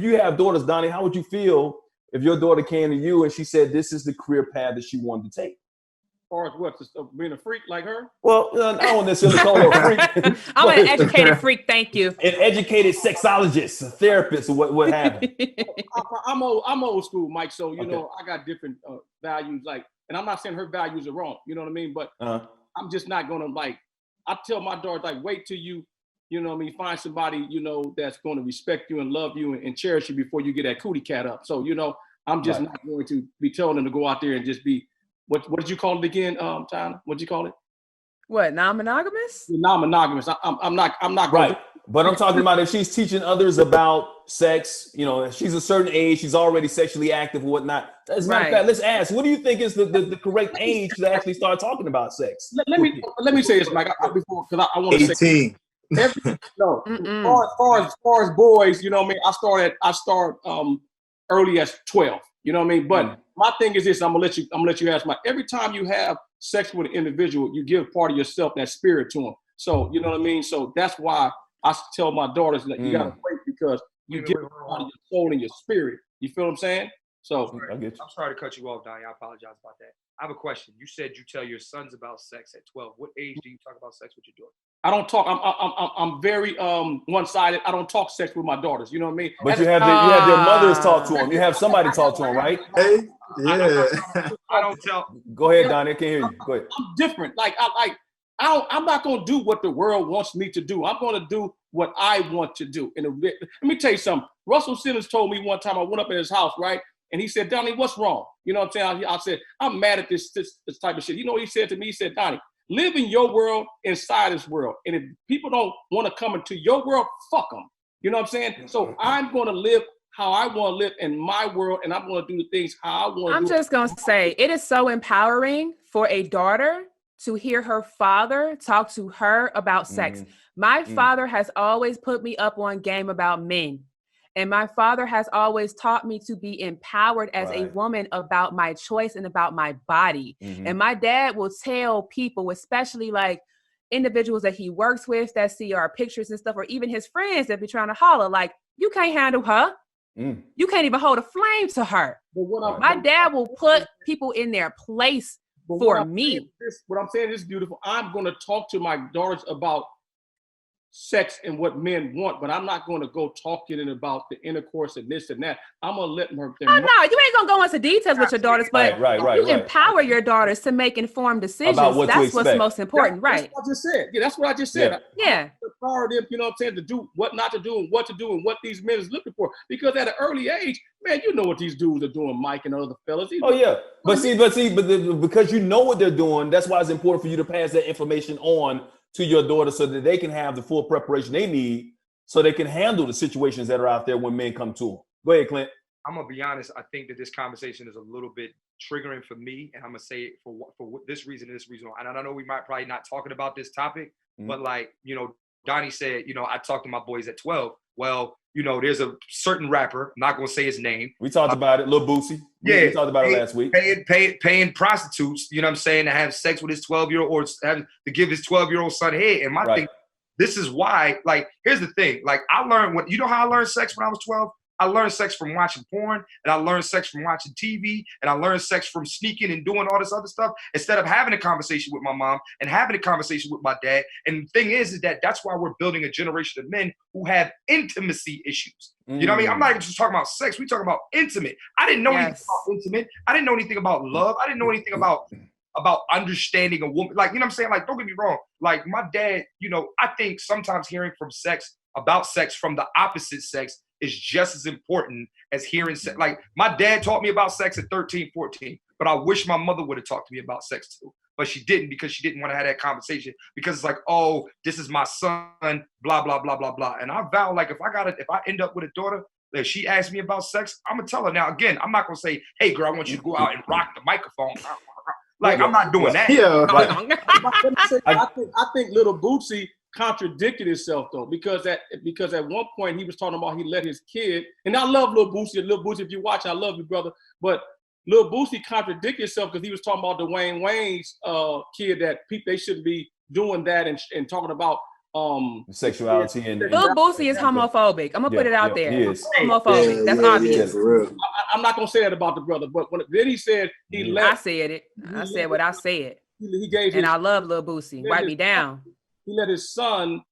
you have daughters, Donny, how would you feel if your daughter came to you and she said this is the career path that she wanted to take? As far as what, being a freak like her? Well, I don't necessarily call her a freak. I'm an educated freak, thank you. An educated sexologist, a therapist, or what have you. I'm old school, Mike. So you know, I got different values. Like, and I'm not saying her values are wrong. You know what I mean? But I'm just not gonna like. I tell my daughter, like, wait till you know what I mean, find somebody, you know, that's going to respect you and love you and cherish you before you get that cootie cat up. So, you know, I'm just not going to be telling them to go out there and just be, what did you call it again, Tyler? What did you call it? What, non-monogamous? Non-monogamous. I'm not right. But I'm talking about if she's teaching others about sex, you know, she's a certain age, she's already sexually active or whatnot. As a matter of fact, let's ask, what do you think is the correct age to actually start talking about sex? Let me say this, Mike, before, because I want to 18. say as far as boys, you know what I mean, I start early as 12, you know what I mean? But my thing is this, I'm gonna let you ask, Mike. Every time you have sex with an individual, you give part of yourself, that spirit, to them. So you know what I mean? So that's why I tell my daughters that you gotta wait, because you give part of your soul and your spirit. You feel what I'm saying? So I'm sorry to cut you off, Donny. I apologize about that. I have a question. You said you tell your sons about sex at 12. What age do you talk about sex with your daughter? I don't talk. I'm very one-sided. I don't talk sex with my daughters. You know what I mean? But you have their mothers talk to them. You have somebody talk to them, right? Hey, yeah. I don't tell. Go ahead, Donny. I can hear you. Go ahead. I'm different. I'm not gonna do what the world wants me to do. I'm gonna do what I want to do. And let me tell you something. Russell Simmons told me one time, I went up in his house, right? And he said, Donny, what's wrong? You know what I'm saying? I said, I'm mad at this type of shit. You know what he said to me? He said, Donny, live in your world, inside this world. And if people don't want to come into your world, fuck them. You know what I'm saying? So I'm going to live how I want to live in my world, and I'm going to do the things how I want to do. I'm just going to say, it is so empowering for a daughter to hear her father talk to her about sex. My father has always put me up on game about men. And my father has always taught me to be empowered as a woman about my choice and about my body. And my dad will tell people, especially like individuals that he works with that see our pictures and stuff, or even his friends that be trying to holler, like, you can't handle her. You can't even hold a flame to her. My dad will put people in their place for me. What I'm saying is beautiful. I'm going to talk to my daughters about sex and what men want, but I'm not going to go talking about the intercourse and this and that. I'm going to let them. Oh, no, you ain't going to go into details with your daughters, but you empower your daughters to make informed decisions. That's what's most important, right? That's what I just said. Yeah, that's what I just said. Yeah. Empower them, you know what I'm saying, to do what not to do and what to do and what these men is looking for. Because at an early age, man, you know what these dudes are doing, Mike and other fellas. But because you know what they're doing, that's why it's important for you to pass that information on to your daughter so that they can have the full preparation they need so they can handle the situations that are out there when men come to them. Go ahead, Clint. I'm going to be honest. I think that this conversation is a little bit triggering for me. And I'm going to say it for this reason and this reason. And I know we might probably not talking about this topic, but like, you know, Donny said, you know, I talked to my boys at 12. Well, you know, there's a certain rapper, I'm not going to say his name. We talked about it, Lil Boosie. We talked about it last week. Paying prostitutes, you know what I'm saying, to have sex with his 12-year-old or to give his 12-year-old son head. And my thing, this is why, like, here's the thing. Like, I learned you know how I learned sex when I was 12? I learned sex from watching porn, and I learned sex from watching TV, and I learned sex from sneaking and doing all this other stuff instead of having a conversation with my mom and having a conversation with my dad. And the thing is that that's why we're building a generation of men who have intimacy issues. You know what I mean? I'm not even just talking about sex. We talking about intimate. I didn't know anything about intimate. I didn't know anything about love. I didn't know anything about understanding a woman. Like, you know what I'm saying? Like, don't get me wrong. Like, my dad, you know, I think sometimes hearing about sex from the opposite sex is just as important as hearing sex. Like, my dad taught me about sex at 13, 14, but I wish my mother would have talked to me about sex too. But she didn't, because she didn't want to have that conversation, because it's like, oh, this is my son, blah, blah, blah, blah, blah. And I vow, like, if I end up with a daughter, if she asks me about sex, I'm going to tell her. Now, again, I'm not going to say, hey, girl, I want you to go out and rock the microphone. Like, I'm not doing that. Yeah. I think Little Bootsy contradicted himself though, because at one point he was talking about he let his kid, and I love Lil Boosie. Lil Boosie, if you watch, I love you, brother. But Lil Boosie contradicted himself because he was talking about Dwayne Wayne's kid, that they shouldn't be doing that and talking about Sexuality and Lil Boosie is homophobic. I'm gonna put it out there. He is. Homophobic. That's obvious. For real. I'm not gonna say that about the brother, but then he said he let. I said it. I said what I said. He gave and I love Lil Boosie. Wipe me down. He let his son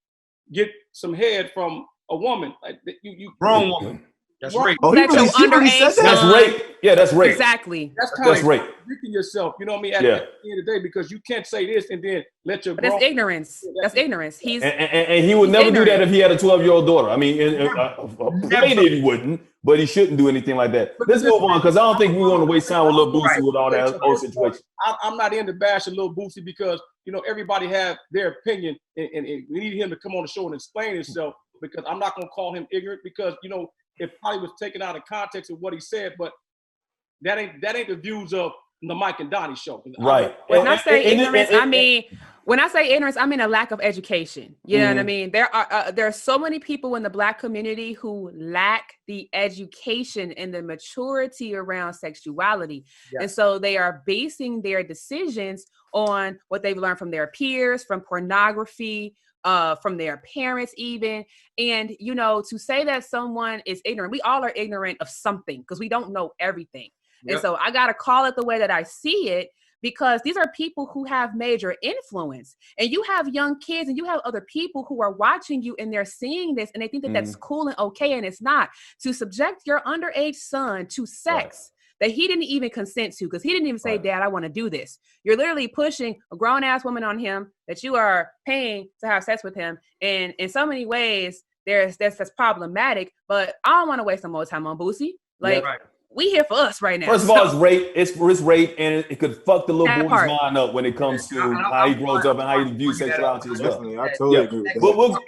get some head from a woman. Like you grown woman. That's rape. Oh, he really underage. That's rape. Yeah, that's rape. Exactly. That's kind of rape. Freaking yourself. You know what I mean? At the end of the day, because you can't say this and then let your. But that's ignorance. That's ignorance. He's and he would never ignorant. do that if he had a 12-year-old daughter. I mean, maybe he wouldn't, but he shouldn't do anything like that. Let's move on because I don't think we want to waste time with Lil Boosie with all that whole situation. I'm not into bashing Lil Boosie because everybody have their opinion, and we need him to come on the show and explain himself. Because I'm not gonna call him ignorant because it probably was taken out of context of what he said, but that ain't the views of the Mike and Donny show. Right. When I say ignorance, I mean a lack of education. You know what I mean? There are so many people in the Black community who lack the education and the maturity around sexuality. Yeah. And so they are basing their decisions on what they've learned from their peers, from pornography, from their parents even. And, to say that someone is ignorant, we all are ignorant of something because we don't know everything. Yep. And so I got to call it the way that I see it, because these are people who have major influence, and you have young kids and you have other people who are watching you and they're seeing this and they think that that's cool and okay. And it's not. To subject your underage son to sex that he didn't even consent to, because he didn't even say, Dad, I want to do this. You're literally pushing a grown ass woman on him that you are paying to have sex with him. And in so many ways, that's problematic, but I don't want to waste some more time on Boosie. We here for us right now. First of all, it's rape. It's rape, and it could fuck the little boy's mind up when it comes to how he grows up and how he views sexuality as well. Definitely, I totally agree with that.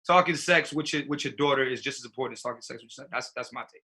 Talking sex with your daughter is just as important as talking sex with your son. That's my take.